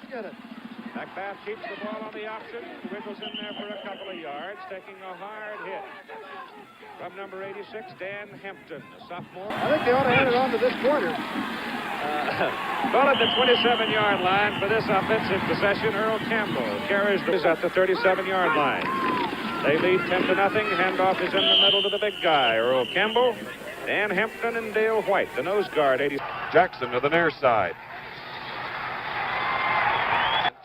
McBath keeps the ball on the option, wiggles in there for a couple of yards, taking a hard hit from number 86, Dan Hampton, a sophomore. I think they ought to hand it on to this corner. Ball at the 27-yard line for this offensive possession. Earl Campbell carries this at the 37-yard line. They lead 10-0. Handoff is in the middle to the big guy, Earl Campbell. Dan Hampton and Dale White, the nose guard. Jackson to the near side.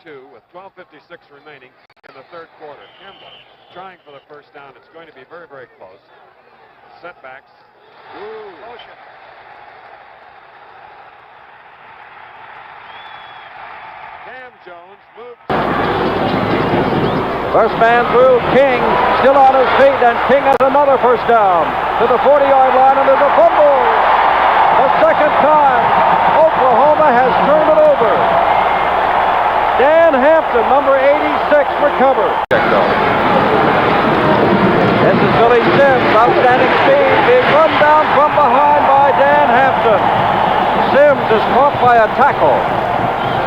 2 with 12:56 remaining in the third quarter. Campbell trying for the first down. It's going to be very, very close. Setbacks. Ooh. Motion. Cam Jones moved. First man through, King still on his feet, and King has another first down to the 40-yard line, and there's a fumble. The second time Oklahoma has turned it over. Dan Hampton, number 86, recovers. This is Billy Sims, outstanding speed, being run down from behind by Dan Hampton. Sims is caught by a tackle.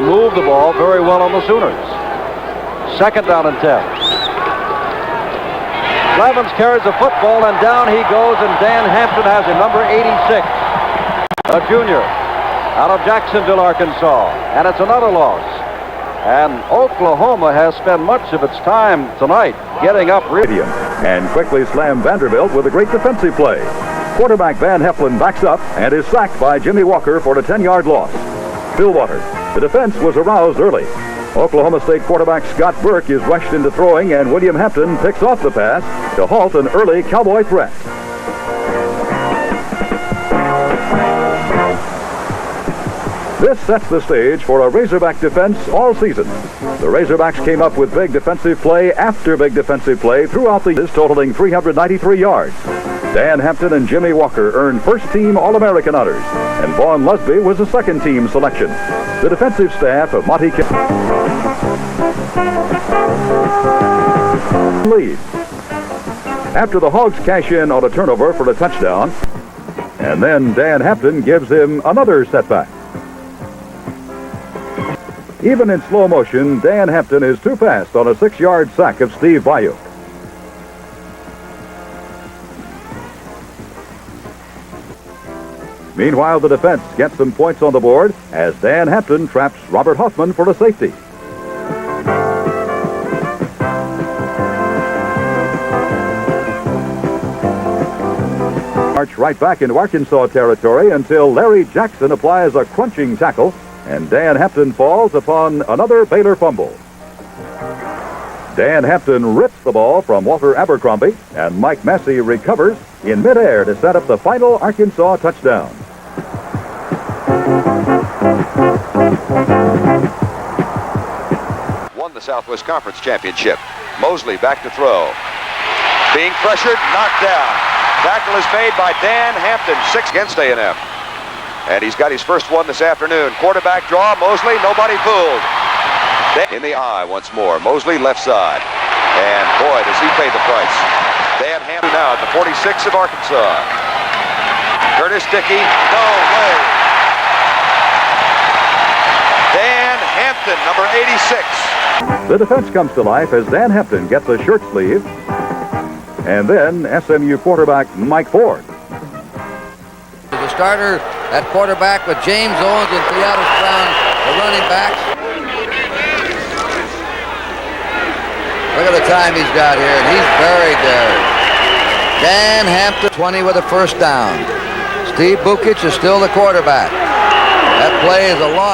Moved the ball very well on the Sooners. Second down and 10. Blevins carries the football, and down he goes, and Dan Hampton has him, number 86, a junior, out of Jacksonville, Arkansas. And it's another loss. And Oklahoma has spent much of its time tonight getting up and quickly slammed Vanderbilt with a great defensive play. Quarterback Van Heflin backs up and is sacked by Jimmy Walker for a 10-yard loss. Stillwater. The defense was aroused early. Oklahoma State quarterback Scott Burke is rushed into throwing, and William Hampton picks off the pass to halt an early Cowboy threat. This sets the stage for a Razorback defense all season. The Razorbacks came up with big defensive play after big defensive play throughout the years, totaling 393 yards. Dan Hampton and Jimmy Walker earned first-team All-American honors, and Vaughn Lusby was a second-team selection. The defensive staff of Monty lead. After the Hogs cash in on a turnover for a touchdown, and then Dan Hampton gives him another setback. Even in slow motion, Dan Hampton is too fast on a 6-yard sack of Steve Bayou. Meanwhile, the defense gets some points on the board as Dan Hampton traps Robert Hoffman for a safety. March right back into Arkansas territory until Larry Jackson applies a crunching tackle, and Dan Hampton falls upon another Baylor fumble. Dan Hampton rips the ball from Walter Abercrombie, and Mike Massey recovers in midair to set up the final Arkansas touchdown. Won the Southwest Conference Championship. Mosley back to throw. Being pressured, knocked down. Tackle is made by Dan Hampton, 6 against A&M. And he's got his first one this afternoon. Quarterback draw, Mosley, nobody fooled. In the eye once more, Mosley left side. And boy, does he pay the price. Dan Hampton now at the 46 of Arkansas. Curtis Dickey, no way. Dan Hampton, number 86. The defense comes to life as Dan Hampton gets a shirt sleeve. And then SMU quarterback Mike Ford. The starter at quarterback with James Owens and Theodis Brown, the running backs. Look at the time he's got here, and he's very good. Dan Hampton, 20 with a first down. Steve Bukic is still the quarterback. That play is a lot.